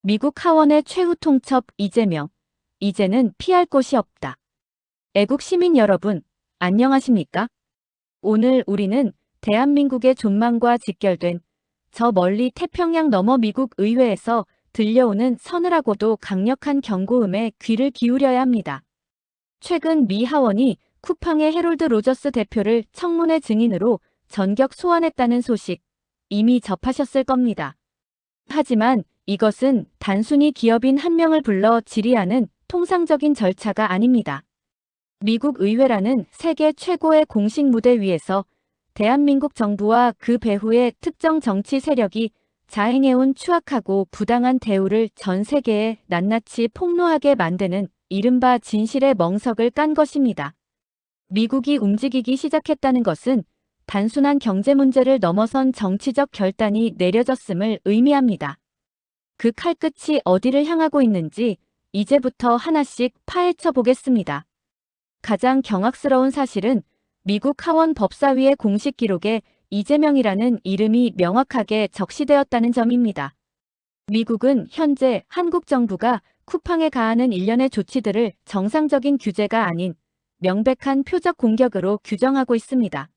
미국 하원의 최후 통첩 이재명. 이제는 피할 곳이 없다. 애국 시민 여러분, 안녕하십니까? 오늘 우리는 대한민국의 존망과 직결된 저 멀리 태평양 너머 미국 의회에서 들려오는 서늘하고도 강력한 경고음에 귀를 기울여야 합니다. 최근 미 하원이 쿠팡의 해롤드 로저스 대표를 청문회 증인으로 전격 소환했다는 소식 이미 접하셨을 겁니다. 하지만 이것은 단순히 기업인 한 명을 불러 질의하는 통상적인 절차가 아닙니다. 미국 의회라는 세계 최고의 공식 무대 위에서 대한민국 정부와 그 배후의 특정 정치 세력이 자행해온 추악하고 부당한 대우를 전 세계에 낱낱이 폭로하게 만드는 이른바 진실의 멍석을 깐 것입니다. 미국이 움직이기 시작했다는 것은 단순한 경제 문제를 넘어선 정치적 결단이 내려졌음을 의미합니다. 그 칼끝이 어디를 향하고 있는지 이제부터 하나씩 파헤쳐 보겠습니다. 가장 경악스러운 사실은 미국 하원 법사위의 공식 기록에 이재명이라는 이름이 명확하게 적시되었다는 점입니다. 미국은 현재 한국 정부가 쿠팡에 가하는 일련의 조치들을 정상적인 규제가 아닌 명백한 표적 공격으로 규정하고 있습니다.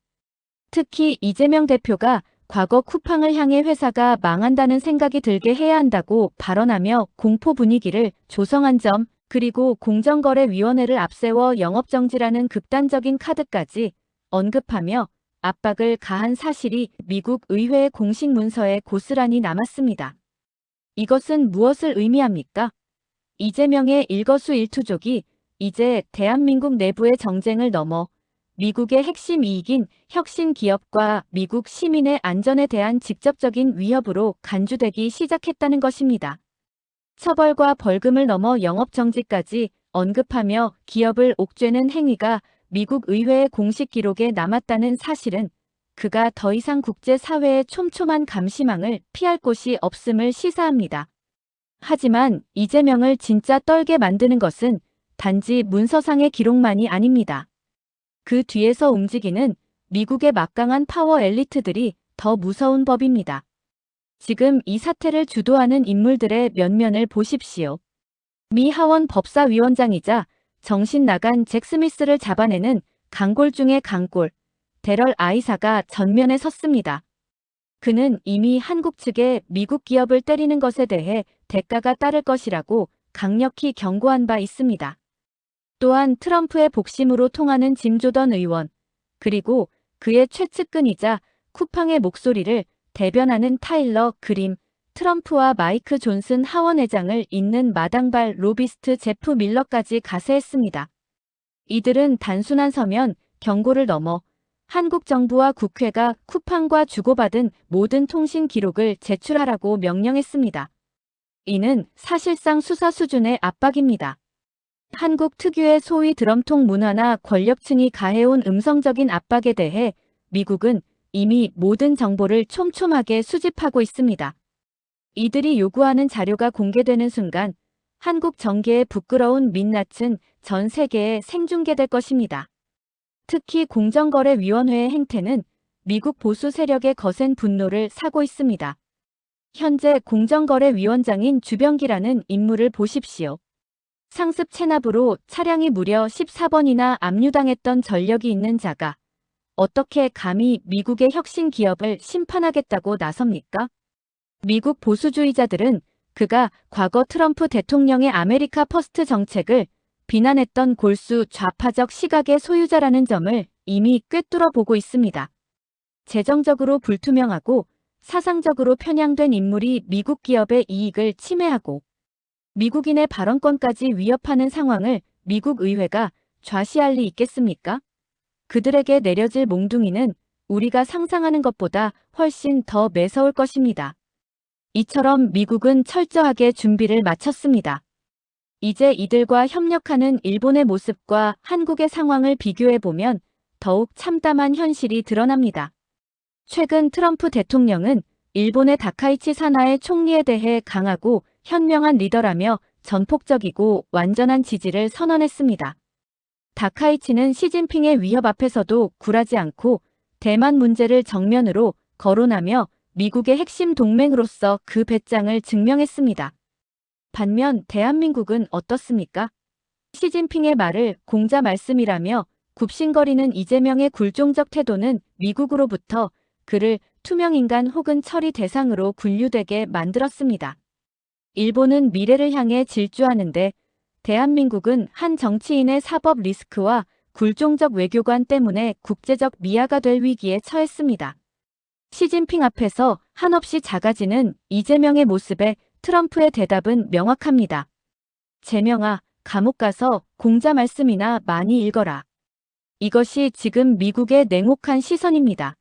특히 이재명 대표가 과거 쿠팡을 향해 회사가 망한다는 생각이 들게 해야 한다고 발언하며 공포 분위기를 조성한 점, 그리고 공정거래위원회를 앞세워 영업정지라는 극단적인 카드까지 언급하며 압박을 가한 사실이 미국 의회의 공식 문서에 고스란히 남았습니다. 이것은 무엇을 의미합니까? 이재명의 일거수일투족이 이제 대한민국 내부의 정쟁을 넘어 미국의 핵심 이익인 혁신 기업과 미국 시민의 안전에 대한 직접적인 위협으로 간주되기 시작했다는 것입니다. 처벌과 벌금을 넘어 영업정지까지 언급하며 기업을 옥죄는 행위가 미국 의회의 공식 기록에 남았다는 사실은 그가 더 이상 국제사회의 촘촘한 감시망을 피할 곳이 없음을 시사합니다. 하지만 이재명을 진짜 떨게 만드는 것은 단지 문서상의 기록만이 아닙니다. 그 뒤에서 움직이는 미국의 막강한 파워 엘리트들이 더 무서운 법입니다. 지금 이 사태를 주도하는 인물들의 면면을 보십시오. 미 하원 법사위원장이자 정신 나간 잭 스미스를 잡아내는 강골 중의 강골, 데럴 아이사가 전면에 섰습니다. 그는 이미 한국 측에 미국 기업을 때리는 것에 대해 대가가 따를 것이라고 강력히 경고한 바 있습니다. 또한 트럼프의 복심으로 통하는 짐 조던 의원, 그리고 그의 최측근이자 쿠팡의 목소리를 대변하는 타일러 그림, 트럼프와 마이크 존슨 하원의장을 잇는 마당발 로비스트 제프 밀러까지 가세했습니다. 이들은 단순한 서면 경고를 넘어 한국 정부와 국회가 쿠팡과 주고받은 모든 통신 기록을 제출하라고 명령했습니다. 이는 사실상 수사 수준의 압박입니다. 한국 특유의 소위 드럼통 문화나 권력층이 가해온 음성적인 압박에 대해 미국은 이미 모든 정보를 촘촘하게 수집하고 있습니다. 이들이 요구하는 자료가 공개되는 순간 한국 정계의 부끄러운 민낯은 전 세계에 생중계될 것입니다. 특히 공정거래위원회의 행태는 미국 보수 세력의 거센 분노를 사고 있습니다. 현재 공정거래위원장인 주병기라는 인물을 보십시오. 상습 체납으로 차량이 무려 14번이나 압류당했던 전력이 있는 자가 어떻게 감히 미국의 혁신 기업을 심판하겠다고 나섭니까? 미국 보수주의자들은 그가 과거 트럼프 대통령의 아메리카 퍼스트 정책을 비난했던 골수 좌파적 시각의 소유자라는 점을 이미 꿰뚫어 보고 있습니다. 재정적으로 불투명하고 사상적으로 편향된 인물이 미국 기업의 이익을 침해하고 미국인의 발언권까지 위협하는 상황을 미국 의회가 좌시할 리 있겠습니까? 그들에게 내려질 몽둥이는 우리가 상상하는 것보다 훨씬 더 매서울 것입니다. 이처럼 미국은 철저하게 준비를 마쳤습니다. 이제 이들과 협력하는 일본의 모습과 한국의 상황을 비교해보면 더욱 참담한 현실이 드러납니다. 최근 트럼프 대통령은 일본의 다카이치 사나의 총리에 대해 강하고 현명한 리더라며 전폭적이고 완전한 지지를 선언했습니다. 다카이치는 시진핑의 위협 앞에서도 굴하지 않고 대만 문제를 정면으로 거론하며 미국의 핵심 동맹으로서 그 배짱을 증명했습니다. 반면 대한민국은 어떻습니까? 시진핑의 말을 공자 말씀이라며 굽신거리는 이재명의 굴종적 태도는 미국으로부터 그를 투명인간 혹은 처리 대상으로 분류되게 만들었습니다. 일본은 미래를 향해 질주하는데 대한민국은 한 정치인의 사법 리스크와 굴종적 외교관 때문에 국제적 미아가 될 위기에 처했습니다. 시진핑 앞에서 한없이 작아지는 이재명의 모습에 트럼프의 대답은 명확합니다. 재명아, 감옥 가서 공자 말씀이나 많이 읽어라. 이것이 지금 미국의 냉혹한 시선입니다.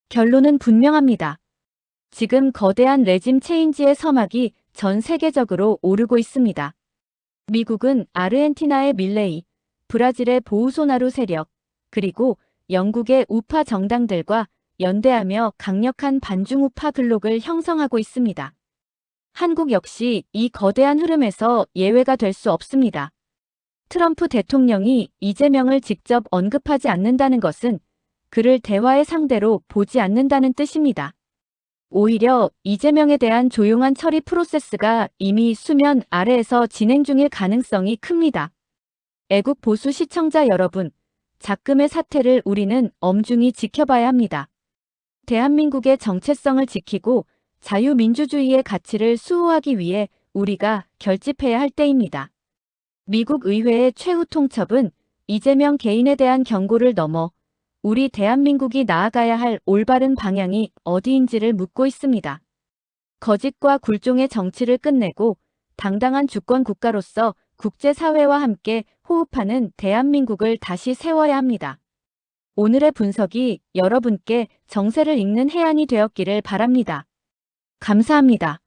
결론은 분명합니다. 지금 거대한 레짐 체인지의 서막이 전 세계적으로 오르고 있습니다. 미국은 아르헨티나의 밀레이, 브라질의 보우소나루 세력, 그리고 영국의 우파 정당들과 연대하며 강력한 반중우파 블록을 형성하고 있습니다. 한국 역시 이 거대한 흐름에서 예외가 될 수 없습니다. 트럼프 대통령이 이재명을 직접 언급하지 않는다는 것은 그를 대화의 상대로 보지 않는다는 뜻입니다. 오히려 이재명에 대한 조용한 처리 프로세스가 이미 수면 아래에서 진행 중일 가능성이 큽니다. 애국 보수 시청자 여러분, 작금의 사태를 우리는 엄중히 지켜봐야 합니다. 대한민국의 정체성을 지키고 자유민주주의의 가치를 수호하기 위해 우리가 결집해야 할 때입니다. 미국 의회의 최후 통첩은 이재명 개인에 대한 경고를 넘어 우리 대한민국이 나아가야 할 올바른 방향이 어디인지를 묻고 있습니다. 거짓과 굴종의 정치를 끝내고 당당한 주권 국가로서 국제사회와 함께 호흡하는 대한민국을 다시 세워야 합니다. 오늘의 분석이 여러분께 정세를 읽는 해안이 되었기를 바랍니다. 감사합니다.